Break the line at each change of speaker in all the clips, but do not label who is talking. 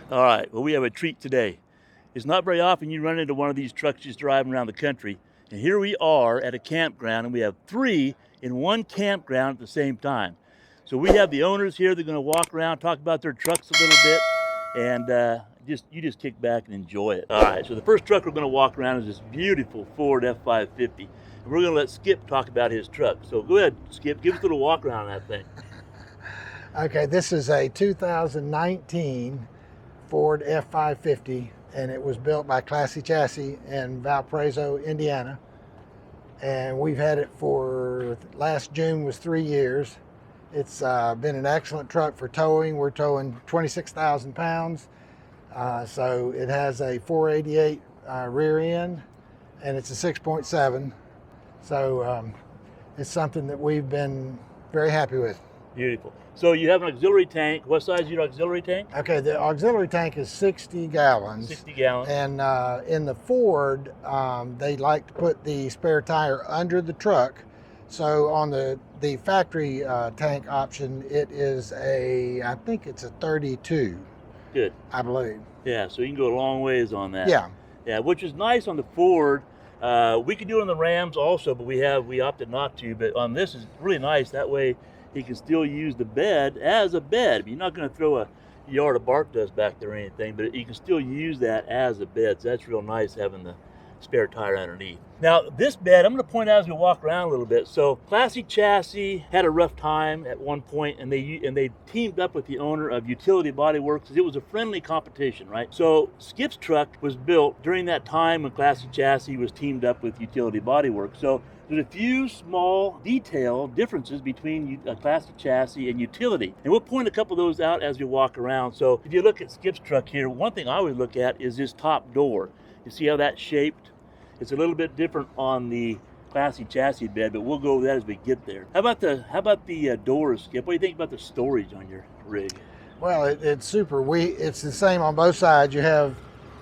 All right, well, we have a treat today. It's not very often you run into one of these trucks just driving around the country. And here we are at a campground, and we have 3 in one campground at the same time. So we have the owners here. They're going to walk around, talk about their trucks a little bit, and you just kick back and enjoy it. All right, so the first truck we're going to walk around is this beautiful Ford F550. And we're going to let Skip talk about his truck. So go ahead, Skip, give us a little walk around on that thing.
Okay, this is a 2019 Ford F550, and it was built by Chassy in Valparaiso, Indiana. And we've had it for, last June was 3 years. It's been an excellent truck for towing. We're towing 26,000 pounds. So it has a 488 rear end, and it's a 6.7. So it's something that we've been very happy with.
Beautiful. So you have an auxiliary tank. What size is your auxiliary tank?
Okay, the auxiliary tank is 60 gallons.
60 gallons.
And in the Ford, they like to put the spare tire under the truck. So on the factory tank option, it is I think it's a 32.
Good.
I believe.
Yeah, so you can go a long ways on that.
Yeah.
Yeah, which is nice on the Ford. We could do it on the Rams also, but we opted not to. But on this is really nice. That way he can still use the bed as a bed. You're not going to throw a yard of bark dust back there or anything, but you can still use that as a bed. So that's real nice having the spare tire underneath. Now this bed, I'm going to point out as we walk around a little bit. So Chassy had a rough time at one point, and they teamed up with the owner of Utility Bodywerks. It was a friendly competition, right? So Skip's truck was built during that time when Chassy was teamed up with Utility Bodywerks. So there's a few small detail differences between Chassy and Utility. And we'll point a couple of those out as we walk around. So if you look at Skip's truck here, one thing I always look at is this top door. You see how that's shaped? It's a little bit different on the Chassy bed, but we'll go over that as we get there. How about the doors, Skip? What do you think about the storage on your rig?
Well, it's super. It's the same on both sides. You have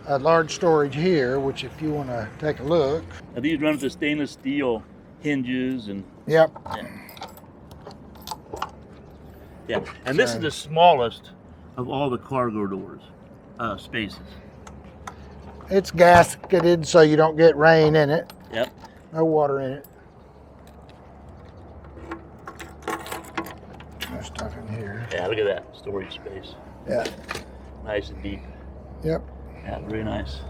a large storage here, which if you want to take a look.
Now these run with the stainless steel hinges and
Yep.
Yeah. And this is the smallest of all the cargo doors spaces.
It's gasketed so you don't get rain in it.
Yep.
No water in it. No stuff in here.
Yeah, look at that storage space.
Yeah.
Nice and deep.
Yep.
Yeah, very nice.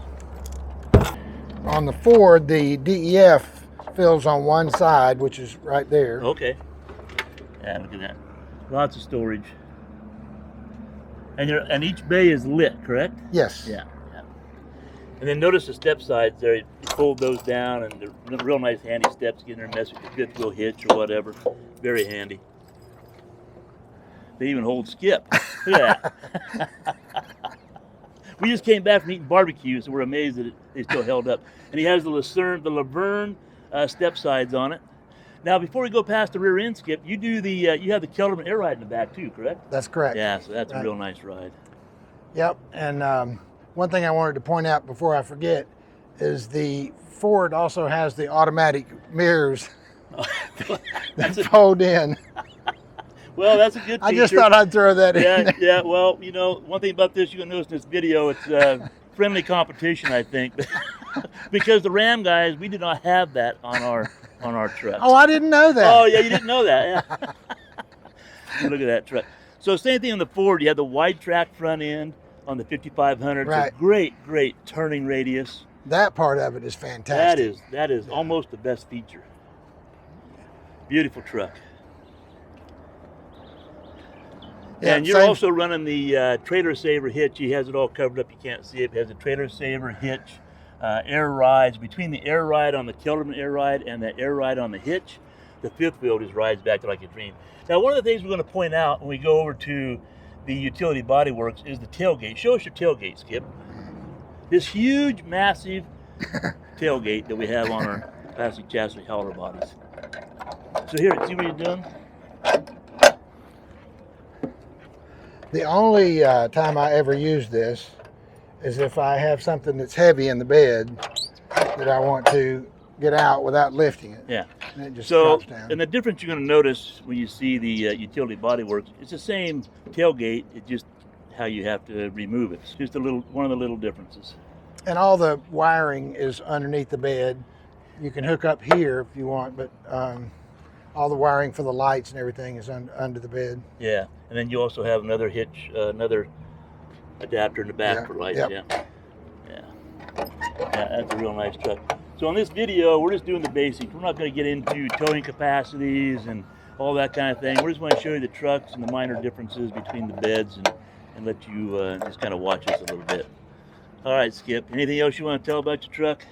On the Ford, the DEF fills on one side, which is right there.
Okay. Yeah, look at that. Lots of storage. And each bay is lit, correct?
Yes.
Yeah. And then notice the step sides there. You fold those down, and they're real nice, handy steps. Get in there and mess with your fifth wheel hitch or whatever. Very handy. They even hold Skip. Look at that. We just came back from eating barbecue, so we're amazed that they still held up. And he has the Laverne step sides on it. Now, before we go past the rear end, Skip, you have the Kelderman air ride in the back too, correct?
That's correct.
Yeah, so that's a real nice ride.
Yep. And one thing I wanted to point out before I forget is the Ford also has the automatic mirrors that fold in.
Well, that's a good feature.
I just thought I'd throw that in.
Yeah, well, you know, one thing about this, you're going to notice in this video, it's friendly competition, I think. Because the Ram guys, we did not have that on our trucks.
Oh, I didn't know that.
Oh, yeah, you didn't know that. Yeah. Look at that truck. So same thing on the Ford. You have the wide track front end on the 5500.
Right.
So great turning radius.
That part of it is fantastic.
That is almost the best feature. Beautiful truck.
Yeah,
and you're also running the trailer saver hitch. He has it all covered up. You can't see it. It has a trailer saver hitch, air rides. Between the air ride on the Kelderman air ride and the air ride on the hitch, the fifth wheel just rides back to like a dream. Now, one of the things we're going to point out when we go over to the Utility Bodywerks is the tailgate. Show us your tailgate, Skip. This huge, massive tailgate that we have on our classic Chassy hauler bodies. So here, see what you're doing?
The only time I ever use this is if I have something that's heavy in the bed that I want to get out without lifting it.
Yeah.
And it just
So,
drops down.
and the difference you're going to notice when you see the Utility Bodywerks, it's the same tailgate. It just how you have to remove it. It's just one of the little differences.
And all the wiring is underneath the bed. You can hook up here if you want, but all the wiring for the lights and everything is under the bed.
Yeah, and then you also have another hitch, another adapter in the back for lights. Yeah, that's a real nice truck. So in this video, we're just doing the basics. We're not going to get into towing capacities and all that kind of thing. We just want to show you the trucks and the minor differences between the beds and let you just kind of watch us a little bit. All right, Skip, anything else you want to tell about your truck?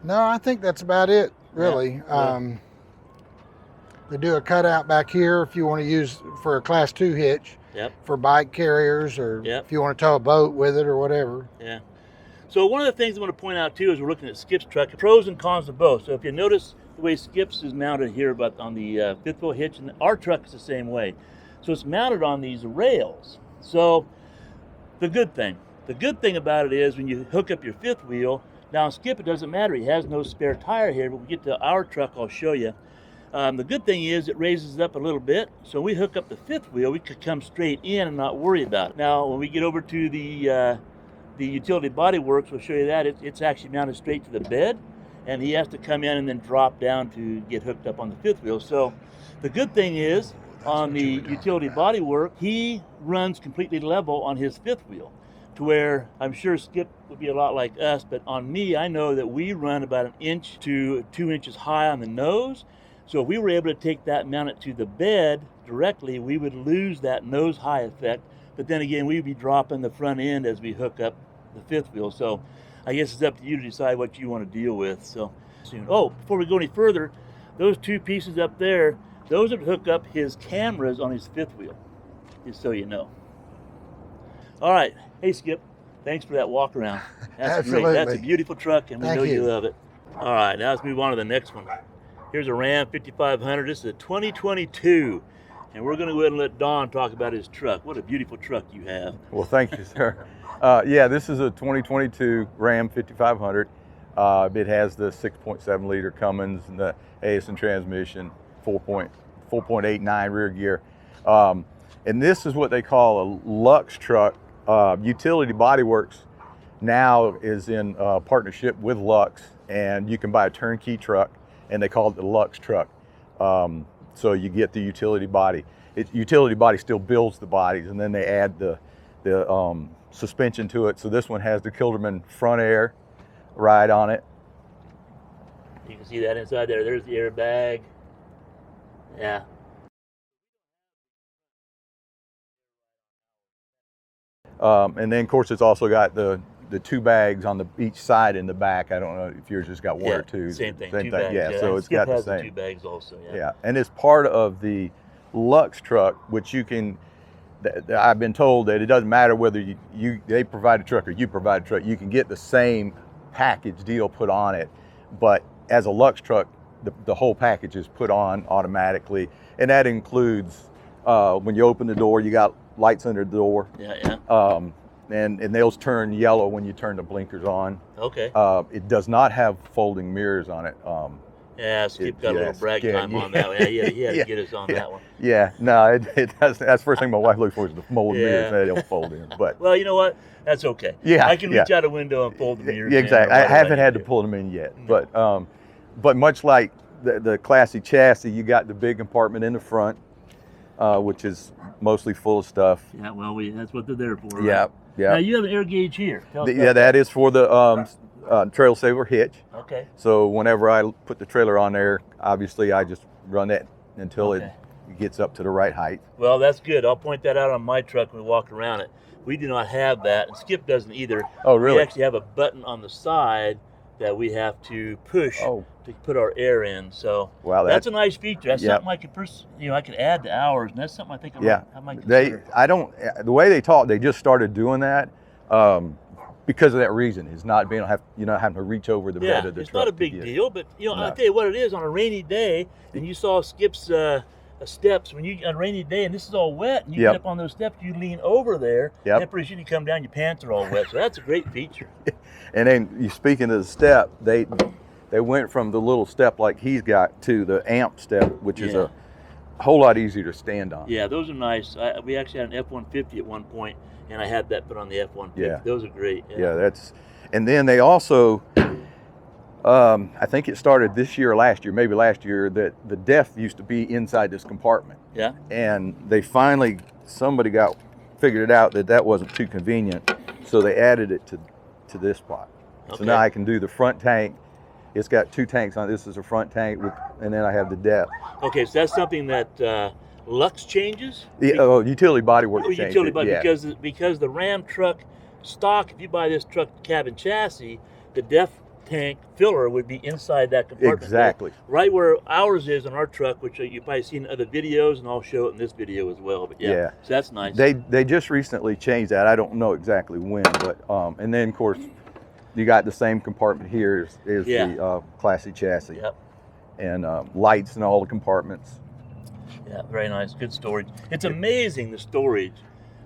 No, I think that's about it, really.
Yeah.
They do a cutout back here if you want to use for a Class 2 hitch.
Yep.
For bike carriers, or if you want to tow a boat with it or whatever.
Yeah. So one of the things I want to point out too is we're looking at Skip's truck, pros and cons of both. So if you notice the way Skip's is mounted here, but on the fifth wheel hitch, and our truck is the same way. So it's mounted on these rails. So the good thing about it is when you hook up your fifth wheel, now on Skip it doesn't matter, he has no spare tire here, but when we get to our truck, I'll show you. The good thing is it raises it up a little bit, so we hook up the fifth wheel, we could come straight in and not worry about it. Now when we get over to the utility Bodywerks, we'll show you that it's actually mounted straight to the bed, and he has to come in and then drop down to get hooked up on the fifth wheel. So the good thing is on the utility Bodywerk, he runs completely level on his fifth wheel, to where I'm sure Skip would be a lot like us, but on me, I know that we run about 1 inch to 2 inches high on the nose. So if we were able to take that and mount it to the bed directly, we would lose that nose high effect. But then again, we'd be dropping the front end as we hook up the fifth wheel. So I guess it's up to you to decide what you want to deal with. So soon. Oh, before we go any further, those two pieces up there, those would hook up his cameras on his fifth wheel, just so you know. All right. Hey, Skip, thanks for that walk around. That's great. That's a beautiful truck, and we know you love it. All right, now let's move on to the next one. Here's a Ram 5500. This is a 2022, and we're going to go ahead and let Don talk about his truck. What a beautiful truck you have.
Well, thank you, sir. Yeah, this is a 2022 Ram 5500. It has the 6.7 liter Cummins and the ASN transmission, 4.89 rear gear. And this is what they call a Lux truck. Utility Bodywerks now is in partnership with Lux, and you can buy a turnkey truck, and they call it the Lux truck. So you get the utility body. Utility body still builds the bodies, and then they add the suspension to it. So this one has the Kelderman front air ride on it.
You can see that inside there. There's the airbag. Yeah.
And then of course it's also got the two bags on each side in the back. I don't know if yours just got one or two.
Same thing.
Same
two
thing.
bags,
Yeah. So it's got the same.
2 bags also.
Yeah. And it's part of the Lux truck, which you can. I've been told that it doesn't matter whether they provide a truck or you provide a truck. You can get the same package deal put on it, but as a Lux truck, the whole package is put on automatically, and that includes when you open the door, you got lights under the door. And those turn yellow when you turn the blinkers on.
Okay.
It does not have folding mirrors on it.
Yeah, Skip got a little brag time on that one. Yeah, he had to get us on that one.
Yeah, no, it doesn't. That's the first thing my wife looks for is the folding mirrors. They don't fold in. But
well, you know what? That's okay.
Yeah,
I can reach out a window and fold the mirrors.
Yeah, exactly. I haven't had to pull them in yet. No. But much like the classy chassis, you got the big compartment in the front, which is mostly full of stuff.
Yeah, well, that's what they're there for. Right?
Yeah, yeah.
Now you have an air gauge here.
Yeah, that is for the trail saver hitch.
Okay.
So whenever I put the trailer on there, obviously I just run it until it gets up to the right height.
Well, that's good. I'll point that out on my truck when we walk around it. We do not have that, and Skip doesn't either.
Oh, really?
We actually have a button on the side that we have to push to put our air in. So
wow,
that's a nice feature. That's something I could, I could add to ours, and that's something I think I might consider.
The way they talk, they just started doing that because of that reason. Is not being having to reach over the bed of the truck.
It's not a big deal, but I'll tell you what it is on a rainy day, and you saw Skip's steps when you on a rainy day, and this is all wet, and you get up on those steps, you lean over there, and pretty soon you come down, your pants are all wet. So that's a great feature.
And then you speaking of the step, they went from the little step like he's got to the amp step, which is a whole lot easier to stand on.
Yeah, those are nice. We actually had an F-150 at one point, and I had that put on the F-150.
Yeah.
Those are great.
Yeah, that's, and then they also, I think it started this year or last year, maybe last year, that the DEF used to be inside this compartment.
Yeah.
And they finally, somebody figured it out that wasn't too convenient, so they added it to this spot.
Okay.
So now I can do the front tank. It's got 2 tanks on it. This is a front tank, and then I have the DEF.
Okay, so that's something that Lux changes?
Utility Bodywerks changed
utility
it,
body,
yeah.
because the Ram truck stock, if you buy this truck cabin chassis, the DEF tank filler would be inside that compartment.
Exactly.
Right where ours is on our truck, which you've probably seen in other videos, and I'll show it in this video as well. But yeah. So that's nice.
They just recently changed that. I don't know exactly when, but and then of course you got the same compartment here as the Classy chassis.
Yep.
And lights in all the compartments.
Yeah, very nice. Good storage. It's amazing the storage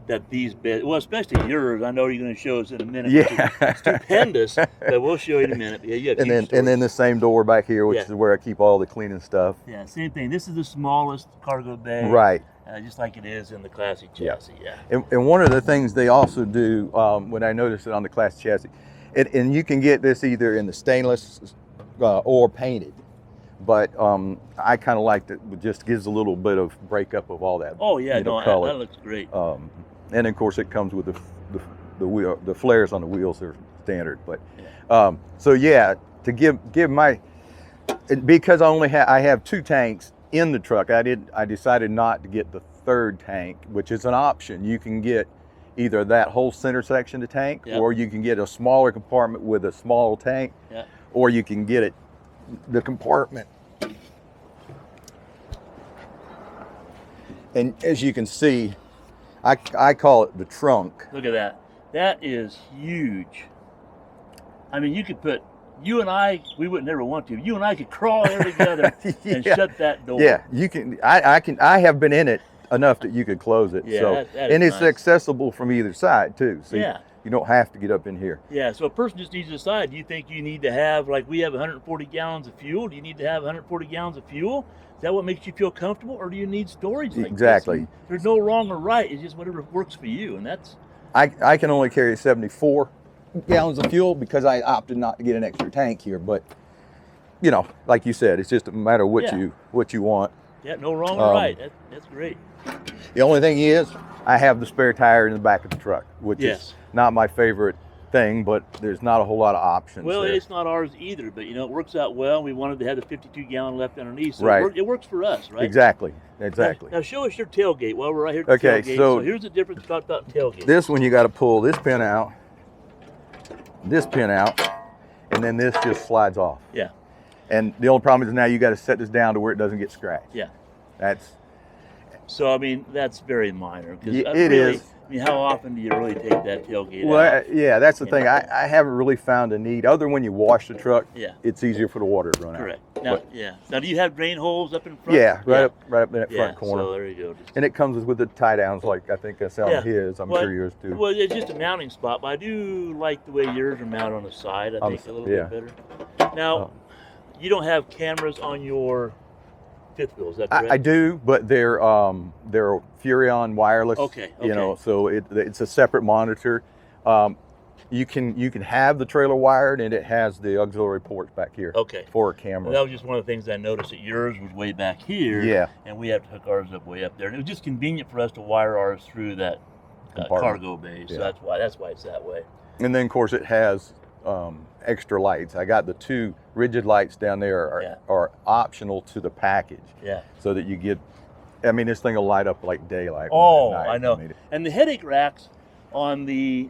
that these beds, well, especially yours. I know you're going to show us in a minute.
Yeah.
It's stupendous, but we'll show you in a minute. Yeah, you have
and then the same door back here, which is where I keep all the cleaning stuff.
Yeah, same thing. This is the smallest cargo bay.
Right.
Just like it is in the Classy chassis. Yeah.
And one of the things they also do, when I noticed it on the Classy chassis, and you can get this either in the stainless or painted. But I kind of liked it. It just gives a little bit of breakup of all that.
Oh yeah,
color.
That looks great.
And of course it comes with the wheel, the flares on the wheels are standard. But so yeah, to give my, because I have 2 tanks in the truck. I decided not to get the 3rd tank, which is an option. You can get either that whole center section of the tank, or you can get a smaller compartment with a small tank, or you can get the compartment. And as you can see, I call it the trunk.
Look at that. That is huge. I mean, you could put, you and I, we would never want to. You and I could crawl there together and shut that door.
Yeah, you can. I have been in it enough that you could close it.
Yeah,
so
that
and
is
it's
nice.
accessible from either side too. So
yeah.
You don't have to get up in here.
Yeah, so a person just needs to decide, do you think you need to have, like we have 140 gallons of fuel, do you need to have 140 gallons of fuel? Is that what makes you feel comfortable, or do you need storage like
exactly.
this? There's no wrong or right, it's just whatever works for you, and that's...
I can only carry 74 gallons of fuel because I opted not to get an extra tank here, but you know, like you said, it's just a matter of what you want.
Yeah, no wrong or right, that's great.
The only thing is, I have the spare tire in the back of the truck, which is not my favorite thing, but there's not a whole lot of options.
Well,
there.
It's not ours either, but you know, it works out well. We wanted to have the 52 gallon left underneath, so
right.
it works for us, right?
Exactly.
Now show us your tailgate while we're right here at the tailgate.
So
here's the difference about tailgate.
This one, you got to pull this pin out, and then this just slides off.
Yeah.
And the only problem is now you got to set this down to where it doesn't get scratched.
Yeah.
So
I mean, that's very minor.
It is.
I mean, how often do you really take that tailgate out?
Yeah, that's the thing. I haven't really found a need, other than when you wash the truck, it's easier for the water to run out.
Correct. Now, Now, do you have drain holes up in front?
Yeah, right up in that front corner.
So there you go.
And it comes with the tie downs, like I think that's on his. I'm sure yours too.
Well, it's just a mounting spot, but I do like the way yours are mounted on the side. I think a little bit better. Now, you don't have cameras on your fifth wheel, is that correct?
I do, but they're Furrion wireless.
Okay.
You know, so it's a separate monitor. You can have the trailer wired, and it has the auxiliary ports back here.
Okay.
For a camera.
Well, that was just one of the things I noticed, that yours was way back here.
Yeah.
And we have to hook ours up way up there, and it was just convenient for us to wire ours through that cargo bay. So that's why it's that way.
And then of course it has extra lights. I got the 2 rigid lights down there are optional to the package. Yeah. So that you get, I mean, this thing will light up like daylight.
Oh, I know. And the headache racks on the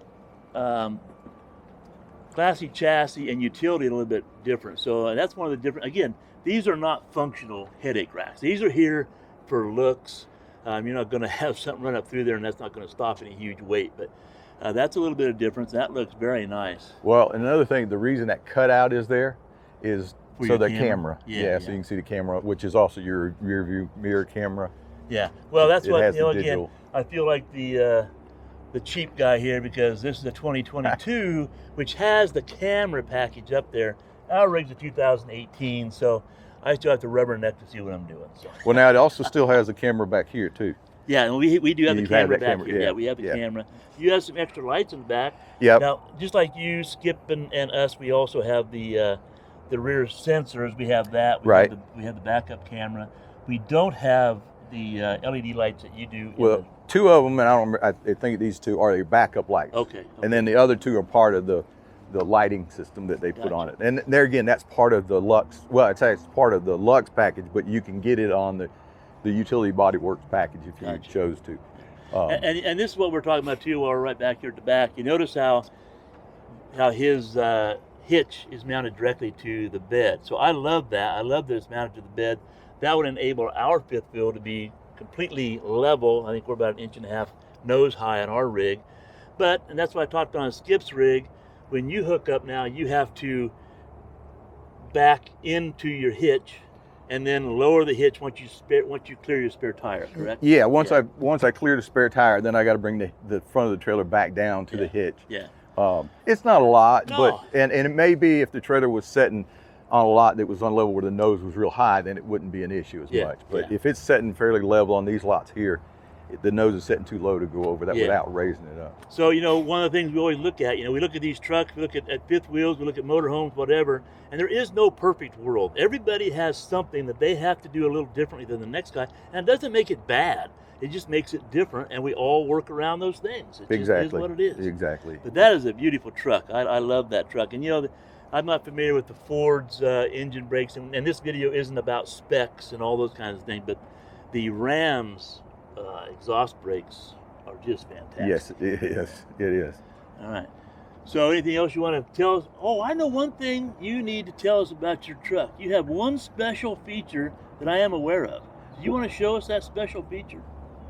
Classy chassis and utility a little bit different. So that's one of the different, again, these are not functional headache racks. These are here for looks. You're not going to have something run up through there, and that's not going to stop any huge weight. But that's a little bit of difference. That looks very nice.
Well, another thing, the reason that cutout is there is
for
so the
camera.
camera. Yeah, so you can see the camera, which is also your rear view mirror camera.
Yeah. Well, that's what, again,
digital.
I feel like the cheap guy here, because this is a 2022, which has the camera package up there. Our rig's a 2018, so I still have to rubberneck to see what I'm doing. So.
Well, now it also still has a camera back here too.
Yeah, and we do have the
You have
camera
that
back
camera,
here.
yeah,
Yeah, we have the
yeah.
camera. You have some extra lights in the back.
Yep.
Now, just like you, Skip, and us, we also have the rear sensors. We have that.
Right.
We have the backup camera. We don't have the LED lights that you do.
Well, two of them, and I don't remember, I think these two are the backup lights.
Okay.
And then the other two are part of the lighting system that they put on it. And there again, that's part of the Lux. Well, it's part of the Lux package, but you can get it on the utility Bodywerks package if you chose to.
And this is what we're talking about too. While we're right back here at the back, you notice how his hitch is mounted directly to the bed. So I love that. I love that it's mounted to the bed. That would enable our fifth wheel to be completely level. I think we're about 1.5 inches nose high on our rig. And that's what I talked on Skip's rig. When you hook up now, you have to back into your hitch and then lower the hitch once you clear your spare tire, correct?
Yeah, once I clear the spare tire, then I got to bring the front of the trailer back down to the hitch.
Yeah.
It's not a lot,
No.
but and it may be if the trailer was setting on a lot that was on level where the nose was real high, then it wouldn't be an issue as much. But if it's setting fairly level on these lots here, the nose is setting too low to go over that without raising it up.
So, one of the things we always look at, we look at these trucks, we look at fifth wheels, we look at motorhomes, whatever, and there is no perfect world. Everybody has something that they have to do a little differently than the next guy, and it doesn't make it bad. It just makes it different, and we all work around those things. It just is what it is.
Exactly.
But that is a beautiful truck. I love that truck. And, I'm not familiar with the Ford's engine brakes, and this video isn't about specs and all those kinds of things, but the Ram's exhaust brakes are just fantastic.
Yes, it is. It is.
All right. So anything else you want to tell us? Oh, I know one thing you need to tell us about your truck. You have one special feature that I am aware of. Do you want to show us that special feature?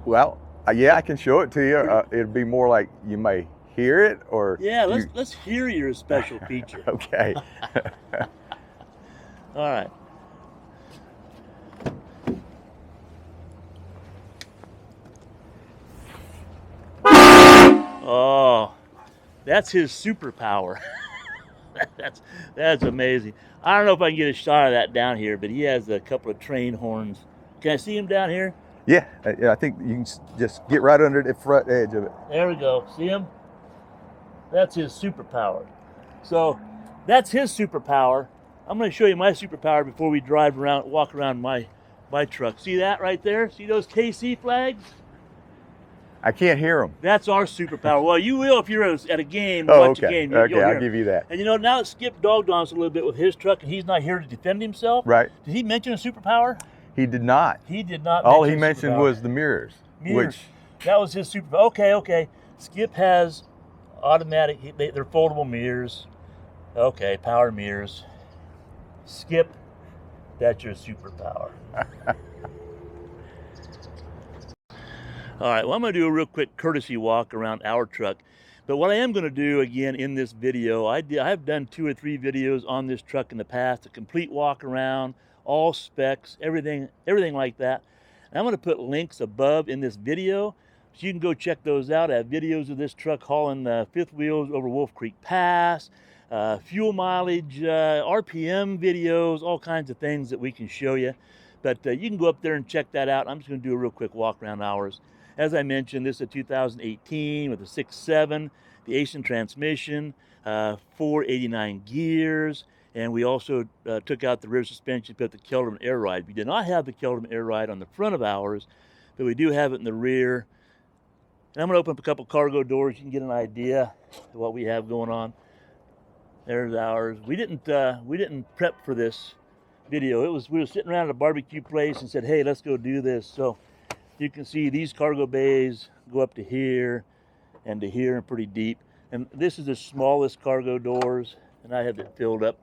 Well, yeah, I can show it to you. It'd be more like you may hear it, or
let's hear your special feature.
Okay.
All right. Oh, that's his superpower. That's amazing. I don't know if I can get a shot of that down here, but he has a couple of train horns. Can I see him down here?
Yeah, I think you can just get right under the front edge of it.
There we go. See him? That's his superpower. So that's his superpower. I'm going to show you my superpower before we walk around my truck. See that right there? See those KC flags?
I can't hear them.
That's our superpower. Well, you will if you're at a game.
Watch
a game.
Okay, I'll give you that.
And now that Skip dogged on us a little bit with his truck, and he's not here to defend himself.
Right.
Did he mention a superpower?
He did not.
He did not.
All he mentioned was the mirrors.
That was his superpower. Okay. Skip has automatic. They're foldable mirrors. Okay, power mirrors. Skip, that's your superpower. All right, well, I'm going to do a real quick courtesy walk around our truck. But what I am going to do again in this video, I've done 2 or 3 videos on this truck in the past, a complete walk around, all specs, everything like that. And I'm going to put links above in this video, so you can go check those out. I have videos of this truck hauling fifth wheels over Wolf Creek Pass, fuel mileage, RPM videos, all kinds of things that we can show you. But you can go up there and check that out. I'm just going to do a real quick walk around ours. As I mentioned, this is a 2018 with a 6.7, the Asian transmission, 489 gears, and we also took out the rear suspension, put the Kelderman air ride. We did not have the Kelderman air ride on the front of ours, but we do have it in the rear. And I'm going to open up a couple cargo doors. You can get an idea of what we have going on. There's ours. We didn't prep for this video. We were sitting around at a barbecue place and said, hey, let's go do this. So you can see these cargo bays go up to here and pretty deep. And this is the smallest cargo doors, and I have it filled up.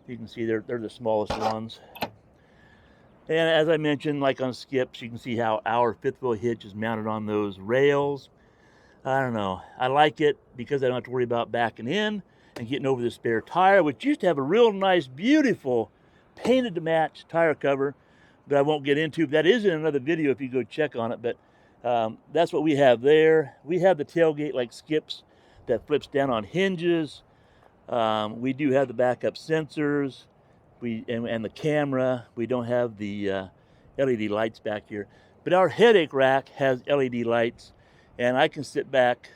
You can see they're the smallest ones. And as I mentioned, like on Skips, you can see how our fifth wheel hitch is mounted on those rails. I don't know. I like it because I don't have to worry about backing in and getting over the spare tire, which used to have a real nice, beautiful, painted to match tire cover that I won't get into. That is in another video if you go check on it, but that's what we have there. We have the tailgate like Skips that flips down on hinges. We do have the backup sensors and the camera. We don't have the LED lights back here. But our headache rack has LED lights, and I can sit back,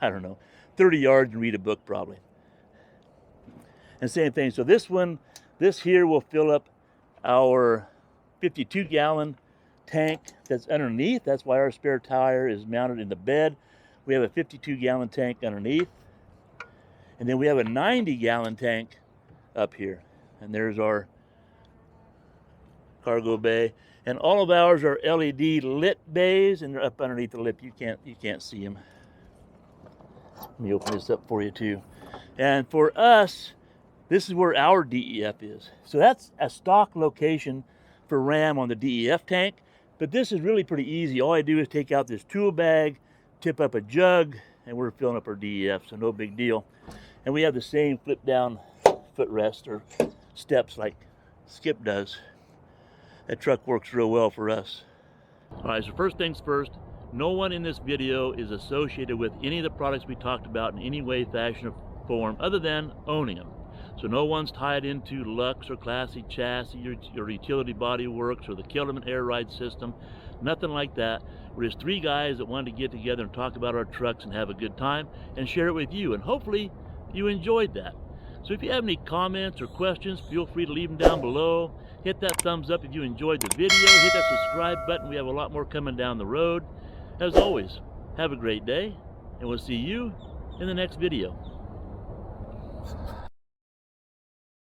I don't know, 30 yards and read a book probably. And same thing, so this here will fill up our 52-gallon tank that's underneath. That's why our spare tire is mounted in the bed. We have a 52-gallon tank underneath. And then we have a 90-gallon tank up here. And there's our cargo bay. And all of ours are LED lit bays, and they're up underneath the lip. You can't see them. Let me open this up for you too. And for us, this is where our DEF is. So that's a stock location for Ram on the DEF tank. But this is really pretty easy. All I do is take out this tool bag, tip up a jug, and we're filling up our DEF, so no big deal. And we have the same flip down footrest or steps like Skip does. That truck works real well for us. All right, so first things first, no one in this video is associated with any of the products we talked about in any way, fashion, or form other than owning them. So no one's tied into Lux or Classy Chassy or Utility Bodywerks or the Kelderman air ride system. Nothing like that. We're just three guys that wanted to get together and talk about our trucks and have a good time and share it with you. And hopefully you enjoyed that. So if you have any comments or questions, feel free to leave them down below. Hit that thumbs up if you enjoyed the video. Hit that subscribe button. We have a lot more coming down the road. As always, have a great day, and we'll see you in the next video.